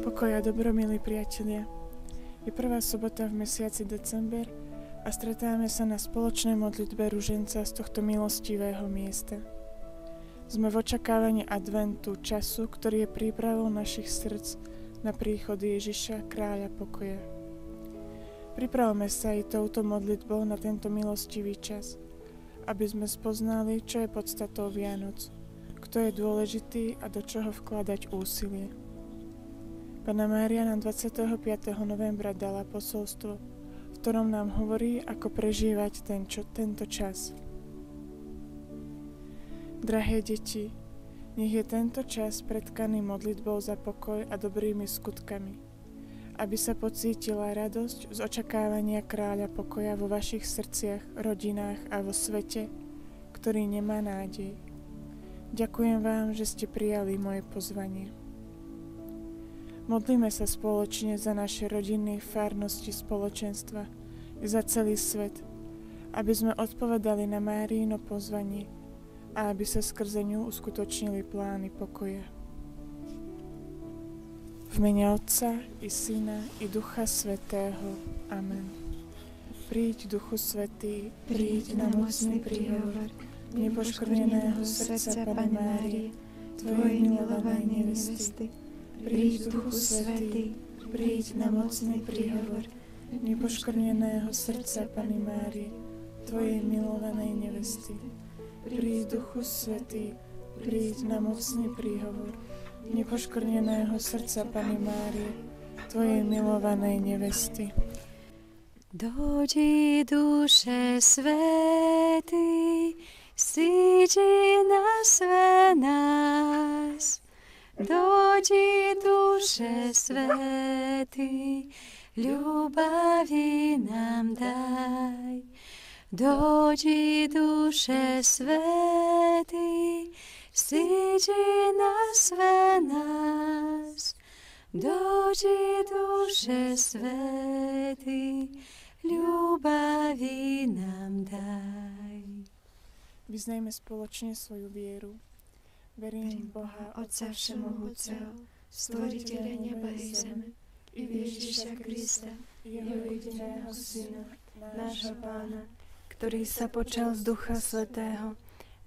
Pokoj a dobro, milí priatelia. Je prvá sobota v mesiaci december a stretávame sa na spoločnej modlitbe ruženca z tohto milostivého miesta. Sme v očakávaní adventu, času, ktorý je prípravou našich srdc na príchod Ježiša, kráľa pokoja. Pripravme sa aj touto modlitbou na tento milostivý čas, aby sme spoznali, čo je podstatou Vianoc, kto je dôležitý a do čoho vkladať úsilie. Panna Mária nám 25. novembra dala posolstvo, v ktorom nám hovorí, ako prežívať tento čas. Drahé deti, nech je tento čas predkaný modlitbou za pokoj a dobrými skutkami, aby sa pocítila radosť z očakávania kráľa pokoja vo vašich srdciach, rodinách a vo svete, ktorý nemá nádej. Ďakujem vám, že ste prijali moje pozvanie. Modlíme sa spoločne za naše rodiny, farnosti, spoločenstva i za celý svet, aby sme odpovedali na Máriino pozvanie a aby sa skrze ňu uskutočnili plány pokoja. V mene Otca i Syna i Ducha Svätého. Amen. Príď, Duchu Svätý, príď na mocný príhovor nepoškvrneného srdca Panny Márie, Tvojej milovanej nevesty. Príď, Duchu Svätý, príď na mocný príhovor nepoškvrneného srdca Panny Márie, Tvojej milovanej nevesty. Príď, Duchu Svätý, príď na mocný príhovor nepoškvrneného srdca Panny Márie, Tvojej milovanej nevesty. Dojdi, Duše Svätý, stíži nasve nás. Dojdi, Duše Svätý, ľubavi nám daj. Dojdi, Duše Svätý, stíži nasve nás. Dojdi, Duše Svätý, ľubavi nám daj. Vyznajme spoločne svoju vieru. Verím v Boha, Otca Všemohúceho, Stvoriteľa neba i zeme, i v Ježiša Krista, jeho jediného Syna, nášho Pána, ktorý sa počal z Ducha Svätého,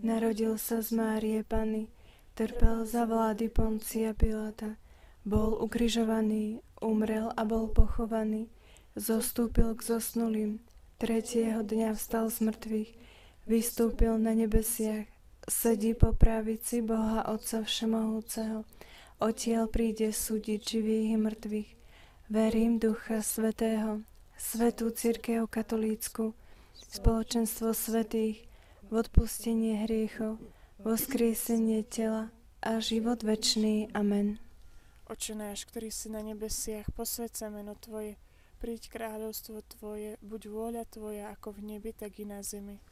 narodil sa z Márie Panny, trpel za vlády Poncia Pilata, bol ukrižovaný, umrel a bol pochovaný, zostúpil k zosnulým, tretieho dňa vstal z mŕtvych, vystúpil na nebesiach, sedí po pravici Boha Otca Všemohúceho, odtiaľ príde súdiť živých i mŕtvych. Verím Ducha Svätého, Svätú cirkev katolícku, spoločenstvo svätých, v odpustenie hriechov, voskriesenie tela a život večný. Amen. Oče náš, ktorý si na nebesiach, posväť sa meno Tvoje, príď kráľovstvo Tvoje, buď vôľa Tvoja ako v nebi, tak i na zemi.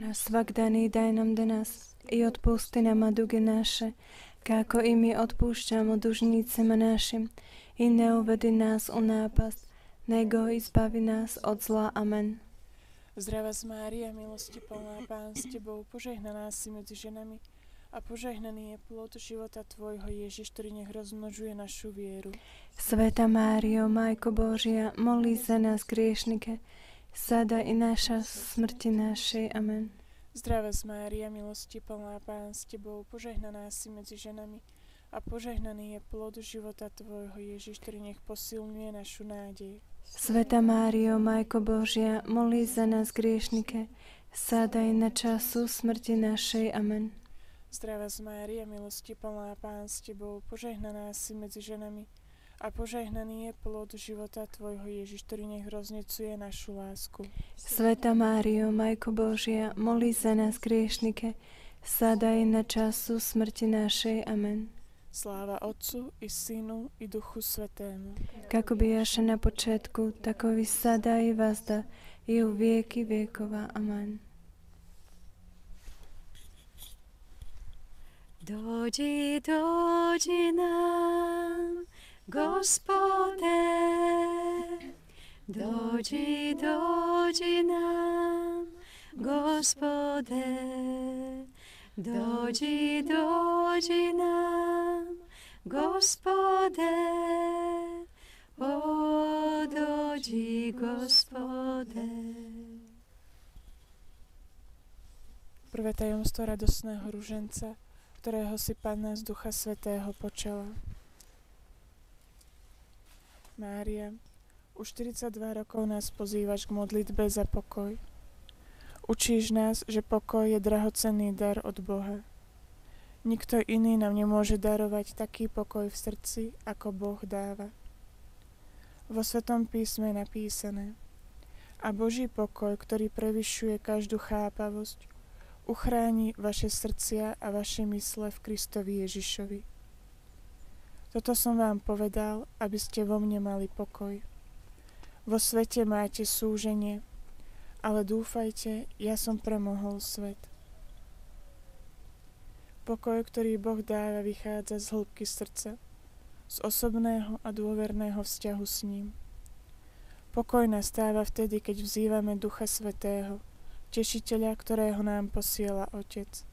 Náš svak daný daj nám dnes i odpusti nám duge naše, kako i my odpúšťamo dužnícima našim, i neuvedi nás u nápast, nego izbavi nás od zla. Amen. Zdravá Mária, milosti plná, Pán s Tebou, požehnaná si medzi ženami a požehnaný je plod života Tvojho, Ježiš, ktorý nech rozmnožuje našu vieru. Sveta Mário, Majko Božia, molí za nás griešnike, sada i naša smrti našej. Amen. Zdravá Mária, milosti plná, Pán s Tebou, požehnaná si medzi ženami a požehnaný je plod života Tvojho, Ježiš, ktorý nech posilňuje našu nádej. Sveta Mário, Majko Božia, molí za nás griešnike, sada i na času smrti našej. Amen. Zdravá Mária, milosti plná, Pán s Tebou, požehnaná si medzi ženami A požehnaný je plod života tvojho, Ježiš, ktorý nech roznecuje našu lásku. Sveta Mário, Majko Božia, molí za nás griešnike, sadaj na času smrti našej. Amen. Sláva Otcu i Synu i Duchu Svetému. Kako bijaše na početku, tako i sada i vazda, i u vijeki vjekova. Amen. Dođi, dođi nam, Gospode, dođi, dođi nam, Gospode, dođi, dođi nam, Gospode, o dođi, Gospode. Prvé tajomstvo radosného ruženca, ktorého si Panna z Ducha Svätého počala. Mária, už 42 rokov nás pozývaš k modlitbe za pokoj. Učíš nás, že pokoj je drahocenný dar od Boha. Nikto iný nám nemôže darovať taký pokoj v srdci, ako Boh dáva. Vo Svetom písme je napísané: A Boží pokoj, ktorý prevyšuje každú chápavosť, uchráni vaše srdcia a vaše mysle v Kristovi Ježišovi. Toto som vám povedal, aby ste vo mne mali pokoj. Vo svete máte súženie, ale dúfajte, ja som premohol svet. Pokoj, ktorý Boh dáva, vychádza z hĺbky srdca, z osobného a dôverného vzťahu s ním. Pokoj nastáva vtedy, keď vzývame Ducha Svätého, Tešiteľa, ktorého nám posiela Otec.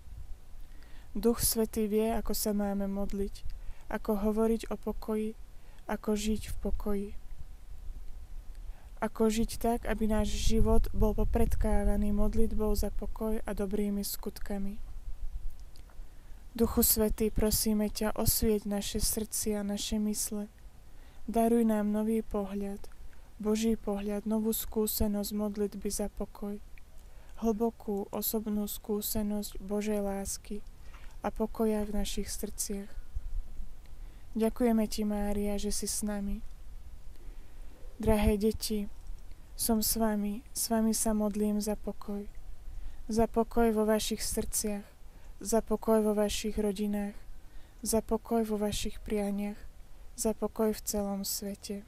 Duch Svätý vie, ako sa máme modliť, ako hovoriť o pokoji, ako žiť v pokoji. Ako žiť tak, aby náš život bol popredkávaný modlitbou za pokoj a dobrými skutkami. Duchu Svätý, prosíme ťa, osvieť naše srdcia, naše mysle. Daruj nám nový pohľad, Boží pohľad, novú skúsenosť modlitby za pokoj, hlbokú osobnú skúsenosť Božej lásky a pokoja v našich srdciach. Ďakujeme ti, Mária, že si s nami. Drahé deti, som s vami sa modlím za pokoj. Za pokoj vo vašich srdciach, za pokoj vo vašich rodinách, za pokoj vo vašich prianiach, za pokoj v celom svete.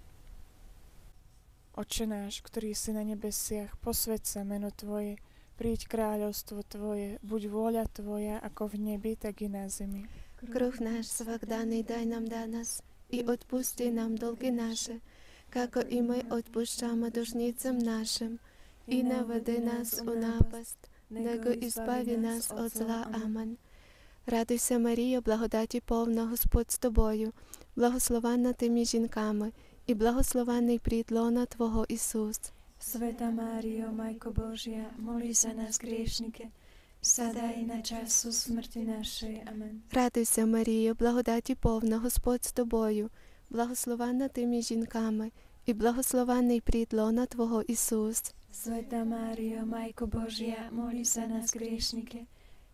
Otče náš, ktorý si na nebesiach, posväť sa meno Tvoje, príď kráľovstvo Tvoje, buď vôľa Tvoja, ako v nebi, tak i na zemi. Круг наш свагданы дай нам данас, и отпусти нам долги наши, како и мы отпущаем должницам нашим, и не веди нас у напасть, него избави нас от зла. Амин. Радуйся, Марія, благодаті повна, Господь з тобою, благословенна ти між жінками, і благословенний плід лона Твого Ісус. Sveta Mário, Majko Božia, molí za nás griešnike, sada i na času smrti našej. Amen. Радуйся, Марія, благодаті повна, Господь з тобою, благословенна ти між жінками, і благословенний плід лона Твого Ісус. Sveta Mário, Majko Božia, molí za nás griešnike,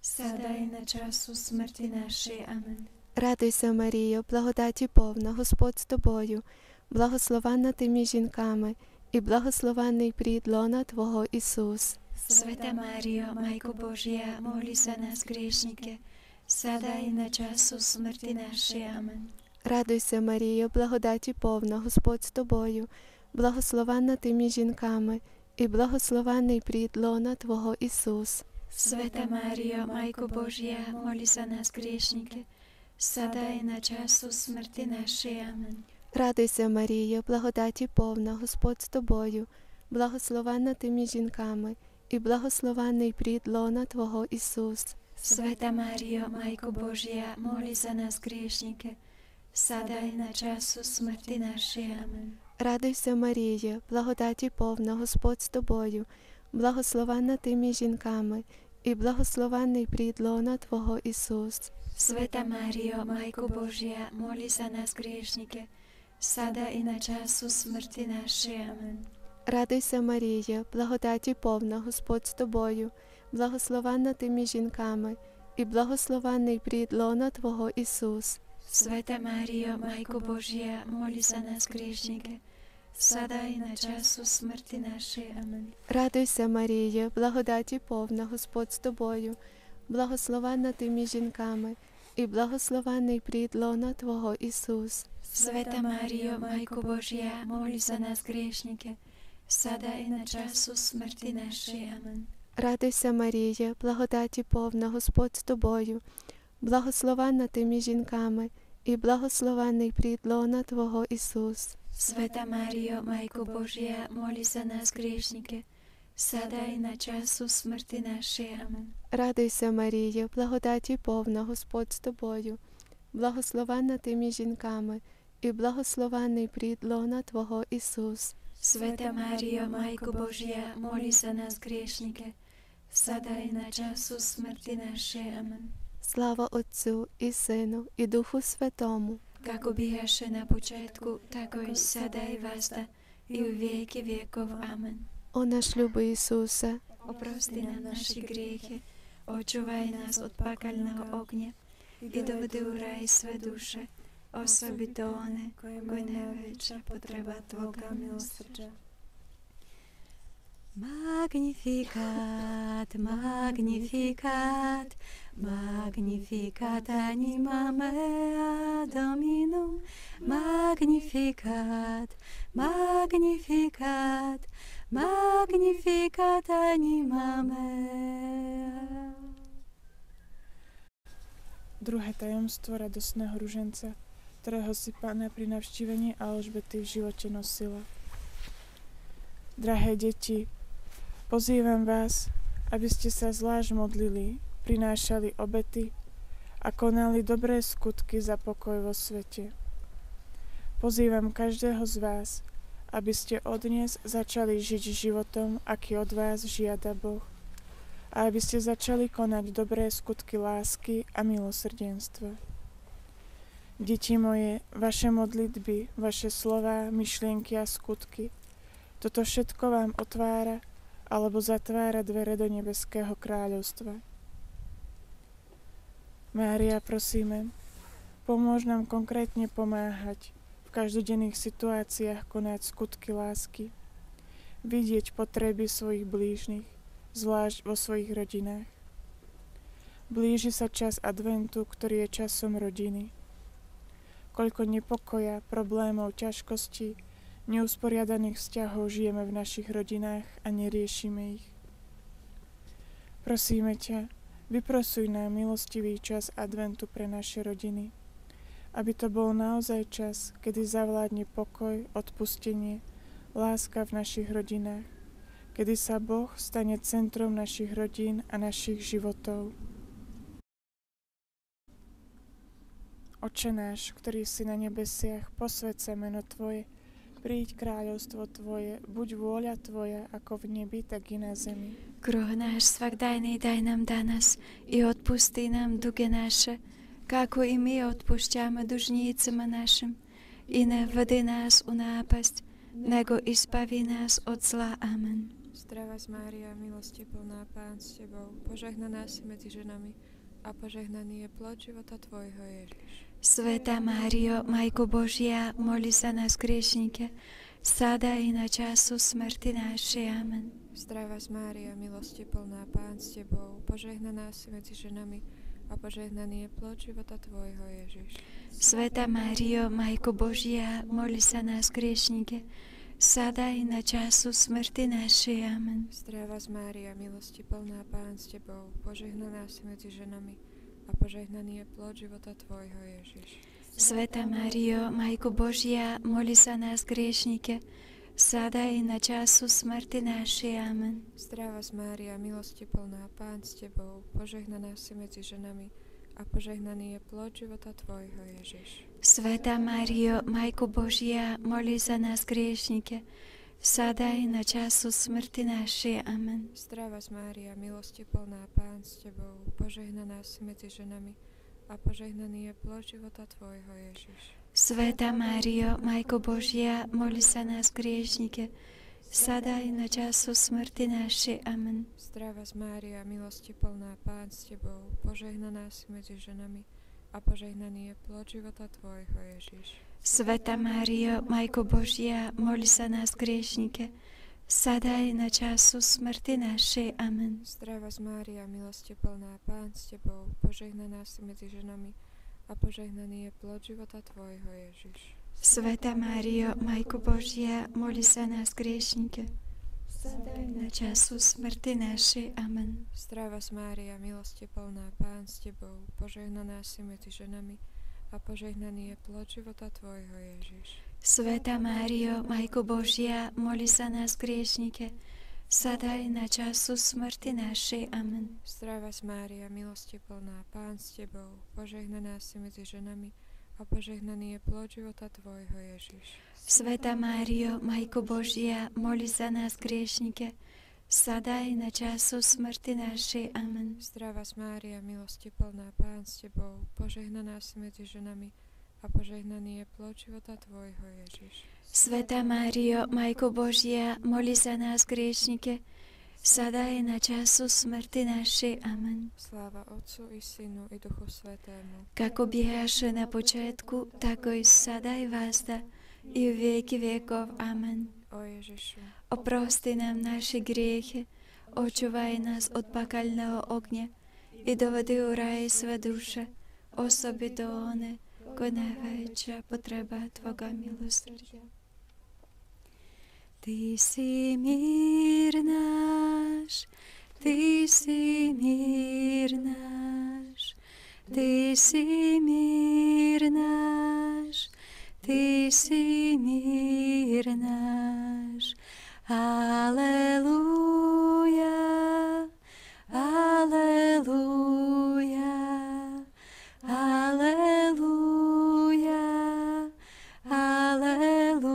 sada i na času smrti našej. Amen. Радуйся, Марія, благодаті повна, Господь з тобою, благословенна ти між жінками, і благословенний плід лона Твого Ісус. Sveta Mário, Majko Božia, molí za nás griešnike, sada i na času smrti našej. Amen. Радуйся, Марія, благодаті повна, Господь з тобою, благословенна ти між жінками, і благословенний плід лона Твого Ісус. Sveta Mário, Majko Božia, molí za nás griešnike, sada i na času smrti našej. Amen. Радуйся, Марія, благодаті повна, Господь з тобою, благословенна ти між жінками, і благословенний плід лона Твого Ісус. Sveta Mário, Majko Božia, molí za nás griešnike, sada i na času smrti našej. Amen. Радуйся, Марія, благодаті повна, Господь з тобою, благословенна ти між жінками, і благословенний плід лона Твого Ісус. Sveta Mário, Majko Božia, molí za nás griešnike, sada i na času smrti našej. Amen. Радуйся, Марія, благодаті повна, Господь з тобою, благословенна ти між жінками, і благословенний плід лона Твого Ісус. Sveta Mário, Majko Božia, moli za nás griešnike, sada i na času smrti našej. Amen. Радуйся, Марія, благодаті повна, Господь з тобою, благословенна ти між жінками, і благословенний плід лона Твого Ісус. Sveta Mário, Majko Božia, moli za nás griešnike, sada i na času smrti našej. Amen. Радуйся, Марія, благодаті повна, Господь з тобою, благословенна ти між жінками, і благословенний плід лона Твого Ісус. Sveta Mário, Majko Božia, moli za nás griešnike, sada i na času smrti našej. Amen. Радуйся, Марія, благодаті повна, Господь з тобою, благословенна ти між жінками, і благословенний плід лона Твого Ісус. Sveta Mário, Majko Božia, moli za nás griešnike, sada i na času smrti našej. Amen. Слава Отцю і Сину, і Духу Святому, Kako bijaše na početku, tako i sada i vazda, i u vijeke vijekov. Amen. О наш любий Ісусе, Oprosti nam naše grijehe, očuvaj nas od pakalnog ognja i dovedi u raj sve duše, osobito one koje najveća potreba Tvoga milosrđa. Magnificat, magnificat, magnificat anima mea Dominum, magnificat, magnificat, magnificat anima mea. Druhé tajomstvo radosného ruženca, ktorého si Panna pri navštívení Alžbety v živote nosila. Drahé deti, pozývam vás, aby ste sa zvlášť modlili, prinášali obety a konali dobré skutky za pokoj vo svete. Pozývam každého z vás, aby ste odnes začali žiť životom, aký od vás žiada Boh, a aby ste začali konať dobré skutky lásky a milosrdenstva. Deti moje, vaše modlitby, vaše slová, myšlienky a skutky, toto všetko vám otvára alebo zatvára dvere do nebeského kráľovstva. Mária, prosíme, pomôž nám konkrétne pomáhať v každodenných situáciách konať skutky lásky, vidieť potreby svojich blížnych, zvlášť vo svojich rodinách. Blíži sa čas adventu, ktorý je časom rodiny. Koľko nepokoja, problémov, ťažkostí, neusporiadaných vzťahov žijeme v našich rodinách a neriešime ich. Prosíme ťa, vyprosuj nám milostivý čas adventu pre naše rodiny, aby to bol naozaj čas, kedy zavládne pokoj, odpustenie, láska v našich rodinách, kedy sa Boh stane centrom našich rodín a našich životov. Oče náš, ktorý si na nebesiach, posväť sa meno Tvoje, príď kráľovstvo Tvoje, buď vôľa Tvoja, ako v nebi, tak i na zemi. Kruh náš svakdajný daj nám danas i odpusti nám duge naše, kako i my odpušťame dužnícima našim, i ne vedi nás u nápasť, nego izbavi nás od zla. Amen. Zdravá Mária, milosti plná, Pán s Tebou, požehnaná si medzi ženami a požehnaný je plod života Tvojho, Ježiš. Sveta Mário, Majko Božia, moli za nás griešnike, sada i na času smrti našej. Amen. Zdravá Mária, milosti plná, Pán s Tebou, požehnaná si medzi ženami a požehnaný je plod života Tvojho, Ježiš. Sveta Mário, Majko Božia, moli za nás griešnike, sada i na času smrti našej. Amen. Zdravá Mária, milosti plná, Pán s Tebou, požehnaná si medzi ženami a požehnaný je plod života Tvojho, Ježiš. Sveta Mário, Majko Božia, moli za nás griešnike, sada i na času smrti našej. Amen. Zdravá Mária, milosti plná, Pán s Tebou, požehnaná si medzi ženami a požehnaný je plod života Tvojho, Ježiš. Sveta Mário, Majko Božia, moli za nás griešnike, sada i na času smrti našej. Amen. Zdravá Mária, milosti plná, Pán s Tebou, požehnaná si medzi ženami a požehnaný je plod života Tvojho, Ježiš. Sveta Mário, Majko Božia, moli za nás griešnike, sada i na času smrti našej. Amen. Zdravá Mária, milosti plná, Pán s Tebou, požehnaná si medzi ženami a a požehnaný je plod života tvojho, Ježiš. Sveta Mário, Majko Božia, moli za nás griešnike, sada i na času smrti našej. Amen. Zdravá Mária, milosti plná, Pán s tebou, požehnaná si medzi ženami a požehnaný je plod života tvojho, Ježiš. Sveta Mário, Majko Božia, moli za nás griešnike, sada i na času smrti našej. Amen. Zdravá Mária, milosti plná, Pán s tebou, požehnaná si medzi ženami a požehnaný je plod života tvojho, Ježiš. Sveta Mário, Majko Božia, moli za nás griešnike, sada i na času smrti našej. Amen. Zdravá Mária, milosti plná, Pán s tebou, požehnaná si medzi ženami a požehnaný je plod života tvojho, Ježiš. Sveta Mário, Majko Božia, moli za nás griešnike, sada i na času smrti našej. Amen. Zdravá Mária, milosti plná, Pán s tebou, požehnaná si medzi ženami a požehnaný je plod života tvojho, Ježiš. Sveta Mário, Majko Božia, moli za nás griešnike, sada i na času smrti našej. Amen. Sláva Otcu i Synu i Duchu Svätému. Kako běhaše na počátku, tako i sada i vazda, i v věky věkov. Amen. O Ježišu, Oprosti nám naše griechy, očuvaj nás od pakalného ogně i dovedi u raje své duše, osobito one, ko najväčšia potreba Tvoga milosrdia. Ty si mír náš, Ty si mír náš, Ty si mír náš, Ty si mír náš. Aleluja, aleluja, aleluja, aleluja.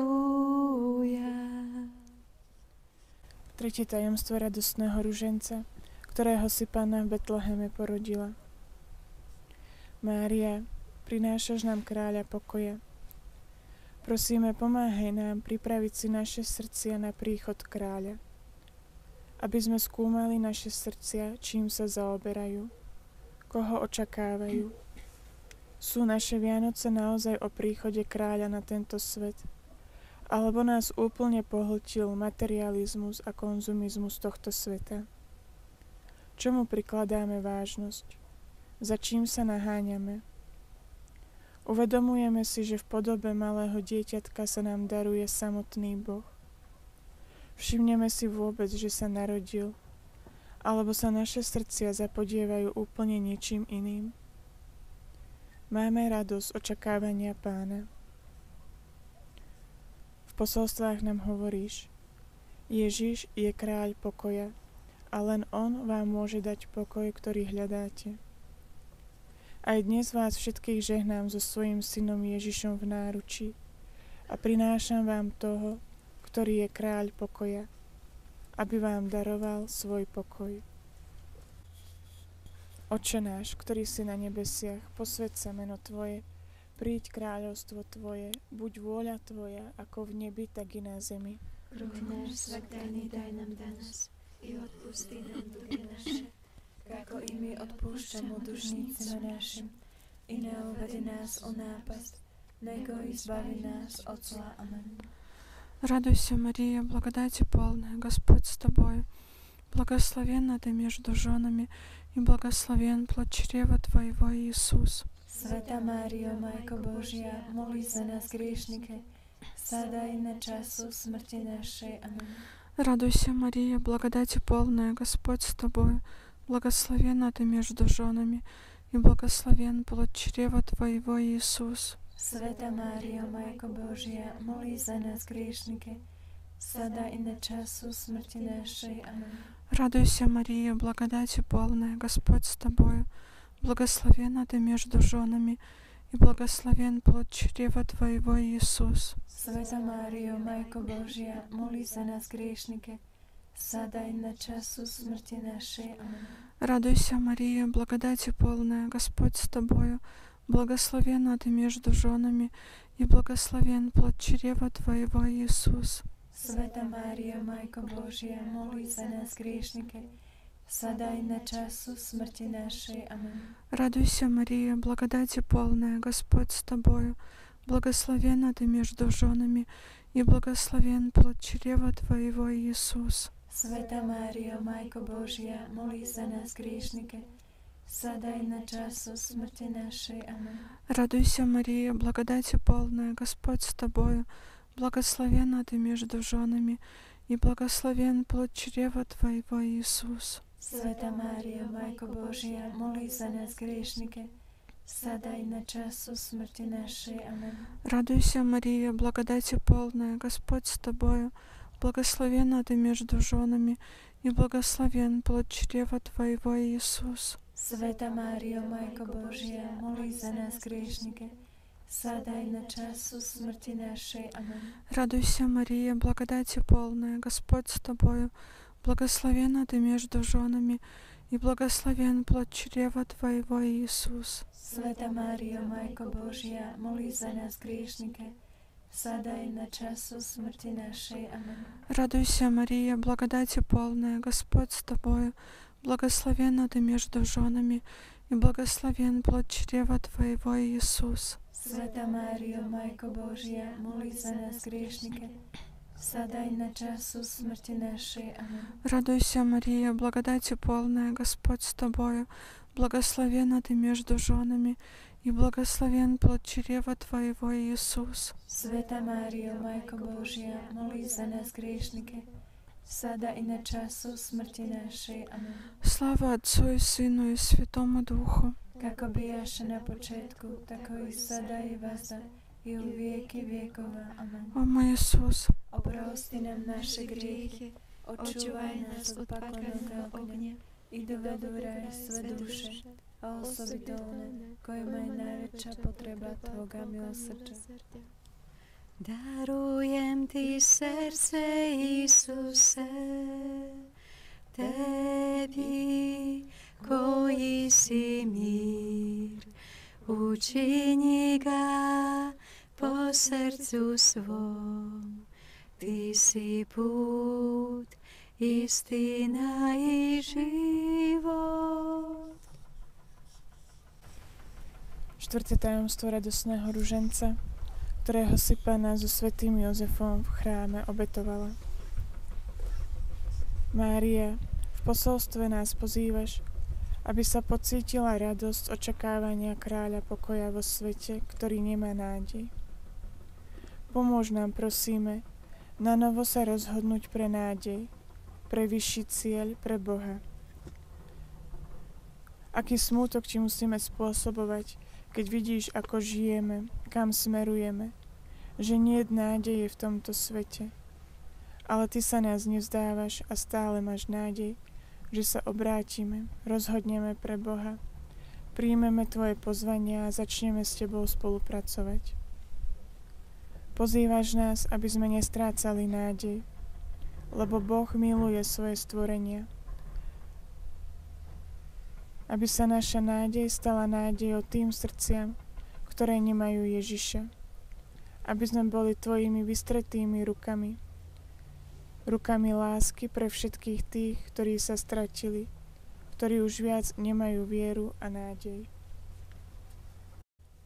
Tretie tajomstvo radostného ruženca, ktorého si Panna v Betleheme porodila. Mária, prinášaš nám kráľa pokoja. Prosíme, pomáhaj nám pripraviť si naše srdcia na príchod kráľa, aby sme skúmali naše srdcia, čím sa zaoberajú, koho očakávajú. Sú naše Vianoce naozaj o príchode kráľa na tento svet, alebo nás úplne pohltil materializmus a konzumizmus tohto sveta? Čomu prikladáme vážnosť? Za čím sa naháňame? Uvedomujeme si, že v podobe malého dieťatka sa nám daruje samotný Boh. Všimneme si vôbec, že sa narodil, alebo sa naše srdcia zapodievajú úplne niečím iným. Máme radosť očakávania Pána. V posolstvách nám hovoríš: Ježiš je kráľ pokoja a len on vám môže dať pokoj, ktorý hľadáte. Aj dnes vás všetkých žehnám so svojím synom Ježišom v náručí a prinášam vám toho, ktorý je kráľ pokoja, aby vám daroval svoj pokoj. Otče náš, ktorý si na nebesiach, posväť sa meno Tvoje, príď kráľovstvo Tvoje, buď vôľa Tvoja, ako v nebi, tak i na zemi. Хліб наш святий дай нам danas i odpusti nám dlhy naše, Kako i my odpúšťame dlžnícim našim, i neuvedi nás o nápasť, nego избави нас от зла. Amen. Радуйся, Мария, благодати полная, Господь с тобою. Благословенна ты между женами, и благословен плод чрева твоего, Иисус. Sveta Mário, Majko Božia, moli za nás griešnike, sada i na času smrti našej. Amen. Радуйся, Мария, благодати полная, Господь с тобою. Благословенна ты между женами, и благословен плод чрева твоего, Иисус. Sveta Mário, Majko Božia, moli za nás griešnike, sada i na času smrti našej. Amen. Радуйся, Мария, благодати полная, Господь с тобою. Благословенна ты между женами, и благословен плод чрева твоего, Иисус. Sveta Mário, Majko Božia, moli za nás griešnike, sada i na času smrti našej. Amen. Радуйся, Мария, благодати полная, Господь с тобою. Благословенна ты между женами, и благословен плод чрева твоего, Иисус. Sveta Mário, Majko Božia, moli za nás griešnike, sada i na času smrti našej. Amen. Радуйся, Мария, благодати полная, Господь с тобою, благословенна ты между женами, и благословен плод чрева твоего, Иисус. Sveta Mário, Majko Božia, molí za nás griešnike, sada i na času smrti našej. Amen. Радуйся, Мария, благодати полная, Господь с тобою, благословенна ты между женами, и благословен плод чрева твоего, Иисус. Sveta Mário, Majko Božia, molí za nás griešnike, sada i na času smrti našej. Amen. Радуйся, Мария, благодати полная, Господь с тобою, благословенна ты между женами, и благословен плод чрева твоего, Иисус. Sveta Mário, Majko Božia, molí za nás griešnike, sada i na času smrti našej. Amen. Радуйся, Мария, благодати полная, Господь с тобою, благословенна ты между женами, и благословен плод чрева твоего, Иисус. Sveta Mário, Majko Božia, molí za nás griešnike, sada i na času smrti našej. Amen. Радуйся, Мария, благодати полная, Господь с тобою, благословенна ты между женами, и благословен плод чрева твоего, Иисус. Sveta Mário, Majko Božia, molí za nás griešnike, sada i na času smrti našej. Amen. Радуйся, Мария, благодати полная, Господь с тобою, благословенна ты между женами, и благословен плод чрева твоего, Иисус. Sveta Mário, Majko Božia, molí za nás griešnike, sada i na času smrti našej. Amen. Слава Отцу и Сыну и Святому Духу. Kako bijaše na početku, tako i sada i vazda, i u vijeki vjekova. Amen. О мой Иисус, Oprosti nam naše grijehe, očuvaj nas od paklenog ognja i dovedi u raj sve duše, a osobito one kojima je najveća potreba Tvoga milosrđa. Darujem ti srdce, Isuse, tebi koji si mir, učini ga po srcu svom. Ti si put, istina i život. Štvrté tajomstvo radosného ruženca, ktorého si Panna so svätým Jozefom v chráme obetovala. Mária, v posolstve nás pozývaš, aby sa pocítila radosť očakávania kráľa pokoja vo svete, ktorý nemá nádej. Pomôž nám, prosíme, na novo sa rozhodnúť pre nádej, pre vyšší cieľ, pre Boha. Aký smútok ti musíme spôsobovať, keď vidíš, ako žijeme, kam smerujeme, že nie je nádeje v tomto svete. Ale ty sa nás nevzdávaš a stále máš nádej, že sa obrátime, rozhodneme pre Boha, príjmeme tvoje pozvania a začneme s tebou spolupracovať. Pozývaš nás, aby sme nestrácali nádej, lebo Boh miluje svoje stvorenia. Aby sa naša nádej stala nádejou tým srdciam, ktoré nemajú Ježiša. Aby sme boli tvojimi vystretými rukami. Rukami lásky pre všetkých tých, ktorí sa stratili, ktorí už viac nemajú vieru a nádej.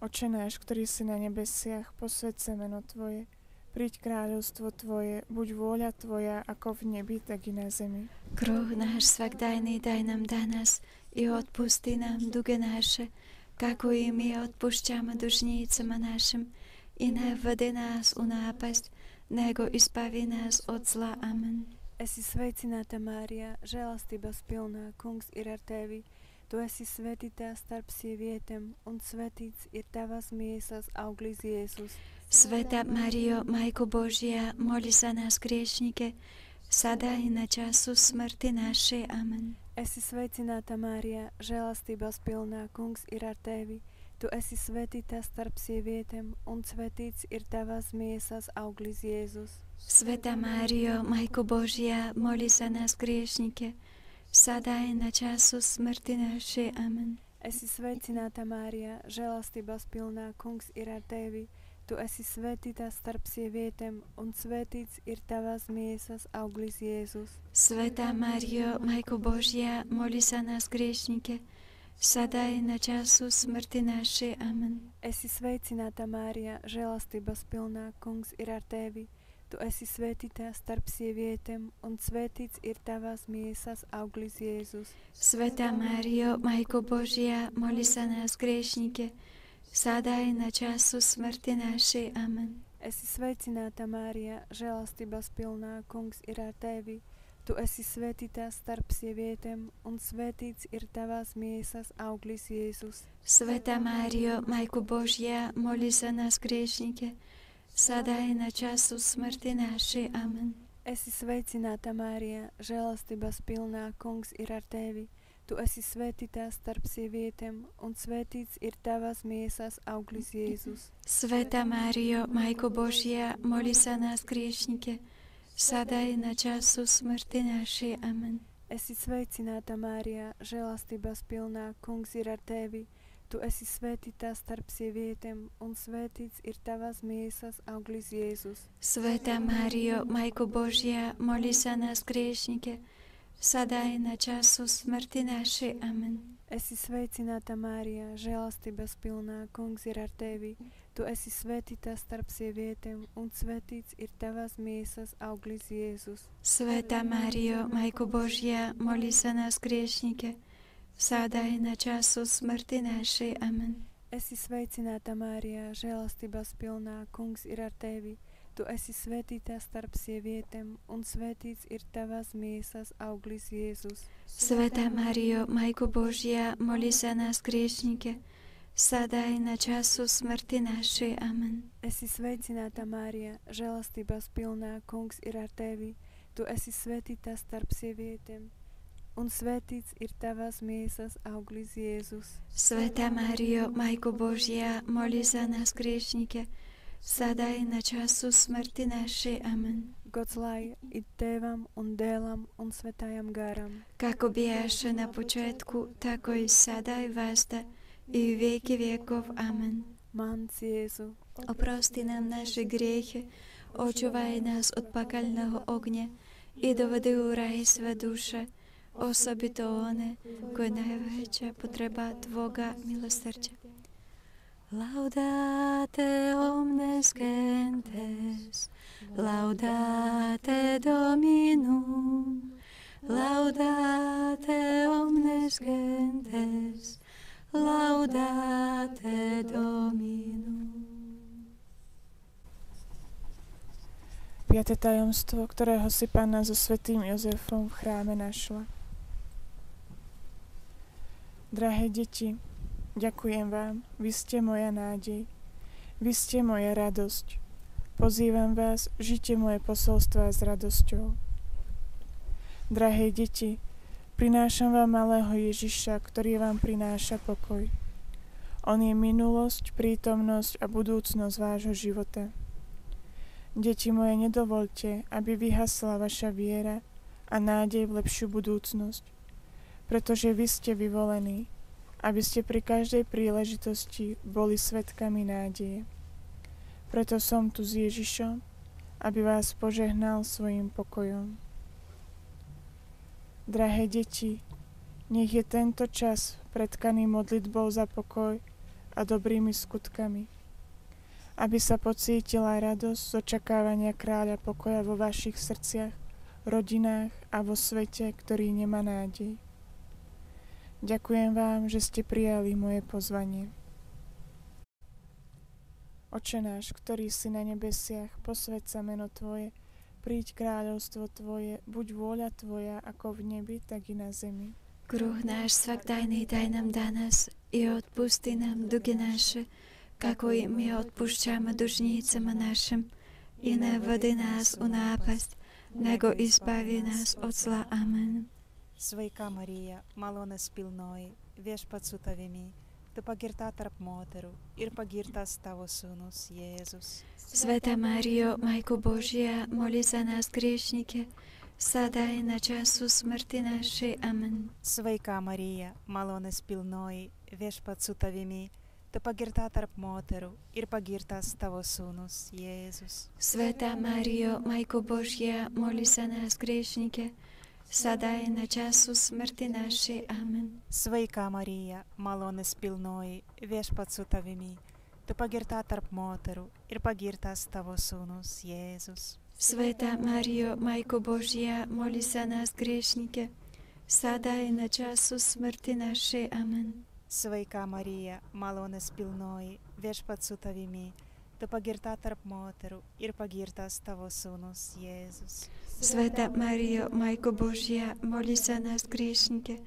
Oče náš, ktorý si na nebesiach, posväť sa meno Tvoje, príď kráľovstvo Tvoje, buď vôľa Tvoja, ako v nebi, tak i na zemi. Kruh náš svakdajný daj nám danas i odpusti nám duge naše, kako i mi odpušťame dužnícima našim, i ne vede nás u nápasť, nego izbavi nás od zla. Amen. Esi sveicināta Mārija, žēlastības pilnā, Kungs ir ar tevi. Tu esi svētītā starp sievietēm, un svētīts ir tavas miesas auglis Jēzus. Sveta Mario, Majko Božia, moli za nás griešnike, sada i na času smrti našej. Amen. Esi sveicināta Mārija, žēlastības pilnā, Kungs ir ar tevi. Tu esi svētītā starp sievietēm, un svētīts ir tavas miesas auglis Jēzus. Sveta Mario, Majko Božia, moli za nás griešnike, sada i na času smrti našej. Amen. Esi sveicināta Mārija, žēlastības pilnā, Kungs ir ar tevi. Tu esi svētītā starp sievietēm, un svētīts ir tavas miesas auglis, Jēzus. Свята Мария, Майко Божья, моли за нас грешники, sada i na času smrti našej. Amen. Esi sveicināta, Mārija, žēlastības pilnā, Kungs ir ar tevi. Tu esi svētītā starp sievietēm, un svētīts ir tavas miesas auglis, Jēzus. Sveta Mario, Majko Božia, moli za nás griešnike, sada i na času smrti našej. Amen. Esi sveicināta, Mārija, žēlastības pilnā, Kungs ir ar tevi. Tu esi svētītā starp sievietēm, un svētīts ir tavas miesas auglis, Jēzus. Sveta Mario, Majko Božia, moli za nás griešnike, sada i na času smrti našej. Amen. Esi sveicināta, Mārija, žēlastības pilnā, Kungs ir ar tevi. Tu esi svētītā starp sievietēm, un svētīts ir tavas miesas auglis, Jēzus. Sveta Mario, Majko Božia, moli za nás griešnike, sada i na času smrti našej. Amen. Esi sveicināta, Mārija, žēlastības pilnā, Kungs ir ar tevi. Tu esi svētītā starp sievietēm, un svētīts ir tavas miesas auglis, Jēzus. Sveta Mario, Majko Božia, moli za nás griešnike, sada i na času smrti našej. Amen. Esi sveicināta, Mārija, žēlastības pilnā, Kungs ir ar tevi. Tu esi svētītā starp sievietēm, un svētīts ir tavas miesas auglis, Jēzus. Sveta Mario, Majko Božia, moli za nás griešnike, sada i na času smrti našej. Amen. Esi sveicināta, Mārija, žēlastības pilnā, Kungs ir ar tevi. Tu esi svētītā starp sievietēm, un svētīts ir tavas miesas auglis, Jēzus. Sveta Mario, Majko Božia, moli za nás griešnike, sada i na času smrti našej. Amen. Esi sveicināta, Mārija, žēlastības pilnā, Kungs ir ar tevi. Tu esi svētītā starp sievietēm, un svētīts ir tavas miesas auglis, Jēzus. Sveta Mario, Majko Božia, moli za nás griešnike, sada i na času smrti našej. Amen. Gods lai i Tevam un Dēlam un Svētajam garam. Kako běše na počátku, tako i sada i vazda, i u věky věkov. Amen. Mans Jēzu, Oprosti nám naše griechy, očuvaj nás od pakalného ogně i dovedi u raj své duše, osobito one, koje najveća potreba Tvoga milosrđa. Laudate omnes gentes, laudate Dominum, laudate omnes gentes, laudate Dominum. Piate tajomstvo, ktorého si Panna so svätým Jozefom v chráme našla. Drahé deti, ďakujem vám, vy ste moja nádej, vy ste moja radosť. Pozývam vás, žite moje posolstvá s radosťou. Drahé deti, prinášam vám malého Ježiša, ktorý vám prináša pokoj. On je minulosť, prítomnosť a budúcnosť vášho života. Deti moje, nedovoľte, aby vyhasla vaša viera a nádej v lepšiu budúcnosť, pretože vy ste vyvolení, aby ste pri každej príležitosti boli svedkami nádeje. Preto som tu s Ježišom, aby vás požehnal svojim pokojom. Drahé deti, nech je tento čas pretkaný modlitbou za pokoj a dobrými skutkami, aby sa pocítila radosť z očakávania kráľa pokoja vo vašich srdciach, rodinách a vo svete, ktorý nemá nádej. Ďakujem vám, že ste prijali moje pozvanie. Oče náš, ktorý si na nebesiach, posväť sa meno Tvoje, príď kráľovstvo Tvoje, buď vôľa Tvoja, ako v nebi, tak i na zemi. Kruh náš svakdajný daj nám danas i odpusti nám dugy naše, kako i my odpušťame dužnícima našim, i nevodi nás u nápasť, nego izbavi nás od zla. Amen. Свяка Марія, малонес спільної, Viešpats su tavimi, tu pagirta tarp moterų ir pagirtas tavo sūnus Jėzus. Sveta Mario, Majko Božia, moli za nás griešnike, sada i na času smrti našej. Amen. Sveika Marija, malonės pilnoji, Viešpats su tavimi, tu pagirtā tarp moterų ir pagirtas tavo sūnus, Jēzus. Sveta Mario, Majko Božja, moli za nás griešnike, sada i na času smrti našej. Amen. Sveika Marija, malonės pilnoji, viešpats su tavimi, tu pagirtā tarp moterų ir pagirtas tavo sūnus, Jēzus. Sveta Mario, Majko Božja, moli za nás griešnike, sada i na času smrti našej. Amen. Sveika Marija, malonės pilnoji, viešpats su tavimi, tu pagirtā tarp moterų ir pagirtas tavo sūnus, Jēzus. Sveta Mario, Majko Božja, moli za nás griešnike,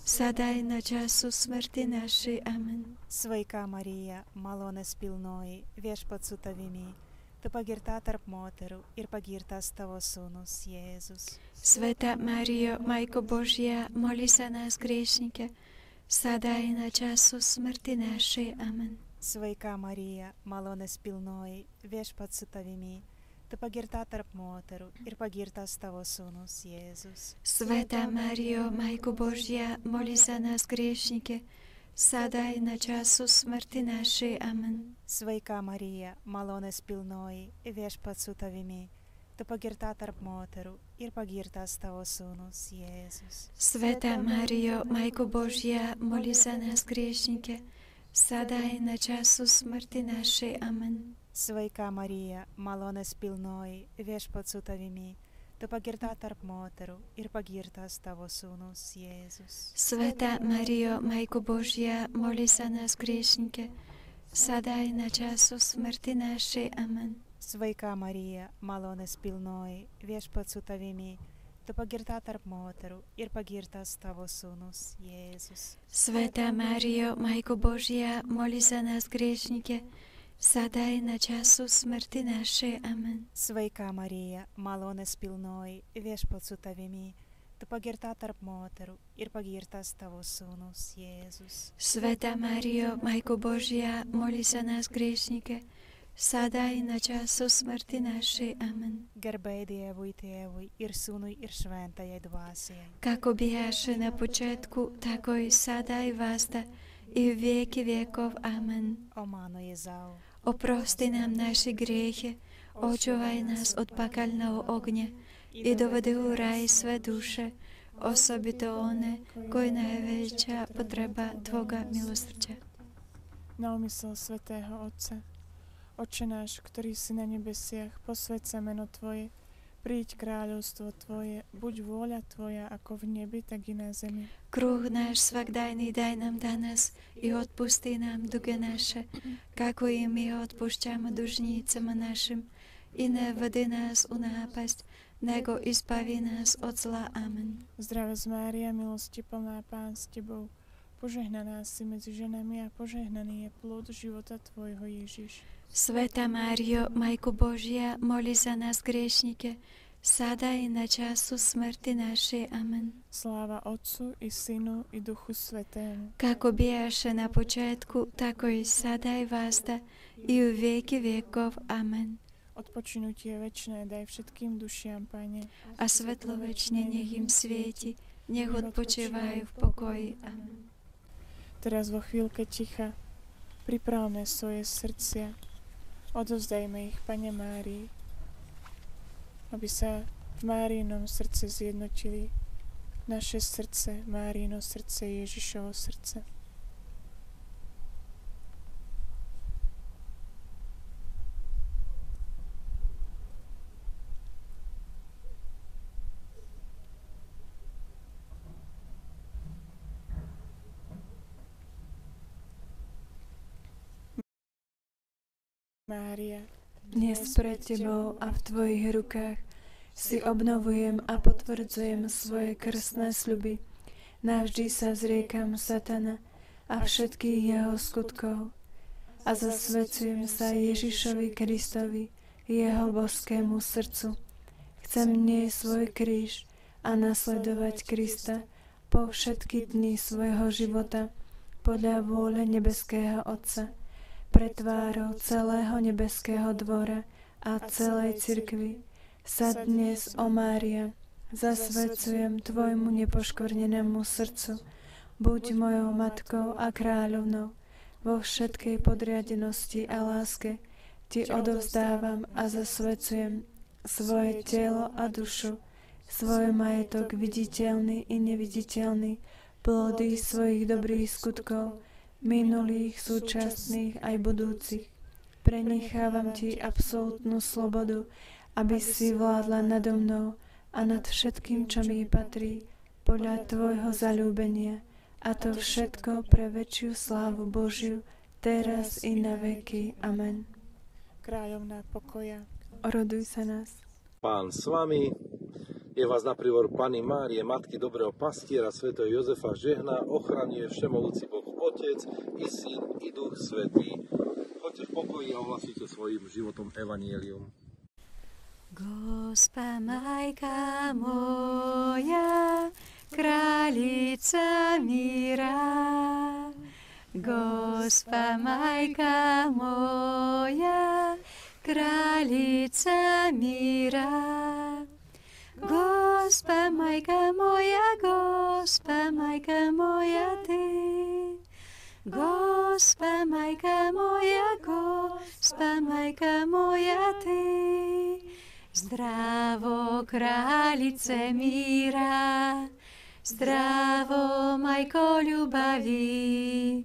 sada i na času smrti našej. Amen. Sveika Marija, malonės pilnoji, viešpats su tavimi, tu pagirtā tarp moterų ir pagirtas tavo sūnus, Jēzus. Sveta Mario, Majko Božja, moli za nás griešnike, sada i na času smrti našej. Amen. Sveika Marija, malonės pilnoji, viešpats su tavimi, tu pagirtā tarp moterų ir pagirtas tavo sūnus, Jēzus. Sveta Mario, Majko Božja, moli za nás griešnike, sada i na času smrti našej. Amen. Sveika Marija, malonės pilnoji, viešpats su tavimi, tu pagirtā tarp moterų ir pagirtas tavo sūnus, Jēzus. Sveta Mario, Majko Božja, moli za nás griešnike, sada i na času smrti našej. Amen. Sveika Marija, malonės pilnoji, viešpats su tavimi, tu pagirtā tarp moterų ir pagirtas tavo sūnus, Jēzus. Sveta Mario, Majko Božja, moli za nás griešnike, sada i na času smrti našej. Amen. Sveika Marija, malonės pilnoji, viešpats su tavimi, tu pagirtā tarp moterų ir pagirtas tavo sūnus, Jēzus. Sveta Mario, Majko Božja, moli za nás griešnike, sada i na času smrti našej. Amen. Sveika Marija, malonės pilnoji, viešpats su tavimi, tu pagirtā tarp moterų ir pagirtas tavo sūnus, Jēzus. Sveta Mario, Majko Božja, moli za nás griešnike, sada i na času smrti našej. Amen. Garbė Dievui Tėvui ir Sūnui ir Šventajai Dvasiai. Kako běše na počátku, tako i sada i vazda, i v věky věkov. Amen. O mano Jėzau, Oprosti nám naše griechy, očuvaj nás od pakalného ogně i dovedi u raj sve duše, osobito one koji najveća potreba Tvoga milosrđa. Na úmysel svätého Otca. Otče náš, ktorý si na nebesiach, posväť sa meno Tvoje, príď kráľovstvo Tvoje, buď vôľa Tvoja ako v nebi, tak i na zemi. Kruh náš svakdajný daj nám danas i odpusti nám duge naše, kako i my odpušťame dužnícama našim, i nevedi nás u nápasť, nego izbavi nás od zla. Amen. Zdravá Mária, milosti plná, Pán s Tebou, požehnaná si medzi ženami a požehnaný je plod života Tvojho, Ježiš. Sveta Mário, Majko Božja, moli za nás griešnike, sada i na času smrti našej. Amen. Sláva Otcu i Synu i Duchu Svetému. Kako běše na počátku, tako i sada i vazda, i u věky věkov. Amen. Odpočinutie večné daj všetkým dušiam, Pane. A svetlo večne nech im svieti, nech odpočívajú v pokoji. Amen. Teraz vo chvíľke ticha pripravme svoje srdcia. Odovzdajme ich Pane Márii, aby sa v Máriinom srdce zjednotili naše srdce, Máriino srdce, Ježišovo srdce. Mária, Dnes pred Tebou a v Tvojich rukách si obnovujem a potvrdzujem svoje krstné sľuby. Navždy sa zriekam satana a všetkých jeho skutkov a zasvedcujem sa Ježišovi Kristovi, jeho boskému srdcu. Chcem niesť svoj kríž a nasledovať Krista po všetky dni svojho života podľa vôle nebeského Otca, pred tvárou celého nebeského dvora a celej cirkvi sa dnes, ó Mária, zasvedcujem Tvojmu nepoškvrnenému srdcu. Buď mojou matkou a kráľovnou vo všetkej podriadenosti a láske ti odovzdávam a zasvecujem svoje telo a dušu, svoj majetok viditeľný i neviditeľný, plody svojich dobrých skutkov, minulých, súčasných aj budúcich. Prenechávam ti absolútnu slobodu, aby si vládla nado mnou a nad všetkým, čo mi patrí, podľa tvojho zaľúbenia, a to všetko pre väčšiu slávu Božiu, teraz i na veky. Amen. Kráľovná pokoja, Oroduj sa nás. Pán s vami, je vás na prívor Panny Márie, Matky dobrého pastiera, svätého Jozefa žehná, ochraňuje všemohúci Boh Otec, i Syn, i Duch Svätý. Choďte v pokoji a ohlasujte svojim životom evanjelium. Gospa majka moja, kráľica míra. Gospa majka moja, kráľica míra. Gospa majka moja ty. Gospa majka moja ty. Zdravo, králice míra, zdravo, majko ľubaví,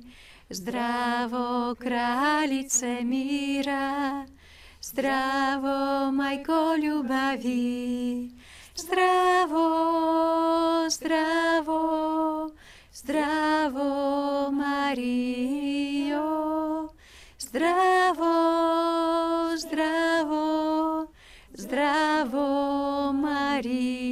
zdravo, králice míra, zdravo, majko ľubaví, zdravo, zdravo, zdravo, Mario, zdravo, zdravo, zdravo, Maria.